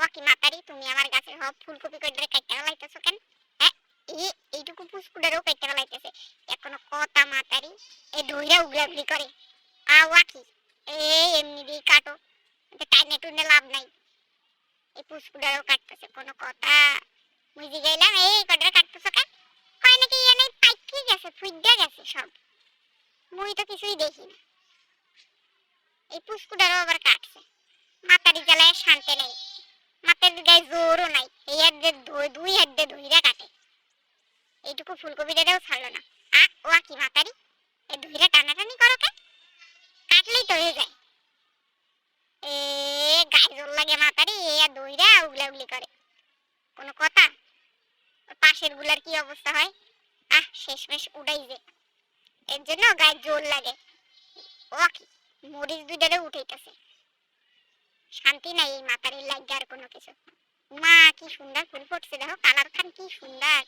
কি মাতারি তুমি আমার গাছের সব ফুলকপি কইরে কাটতে লাইতেছো কেন? হ্যাঁ এইটুকু পুষ্কুটারও কাটতে লাইতেছে এখনো কথা মাতারি এ ধইরা উগলাগুলি করে কি এমনি দিয়ে কাটো টাইনে টুনে লাভ নাই এই পুষ্কুটারও কাটতেছে কোনো কথা বুঝি গেলাম এই কটরা কাটতেছো কেন কয় নাকি এনে পাইকি গেছে ফুইডা গেছে সব মুই তো কিছুই দেখি না এই পুষ্কুটারও আবার কাটছে মাতারি জ্বালায় শান্তি নেই মাথার গায়ে জোরও নাই এই হাত দিয়ে দুই হাত দিয়ে ধইরা কাটে এইটুকু ফুলকপিটাও ছাড়লো না কি মাতারি এই ধইরা টানাটানি করো কে কাটলেই তো হয়ে যায় এ গায়ে জোর লাগে মাতারি এ ধইরা উগলাউগলি করে কোনো কথা পাশের গুলার কি অবস্থা হয় শেষমেশ উড়াই যে এর জন্য গায়ে জোর লাগে কি মরিচ দুইটারে উঠাইতেছে শান্তি নাই এই মাতারির লাগে আর কোনো কিছু মা কি সুন্দর ফুল ফুটছে দেখো কালার খান কি সুন্দর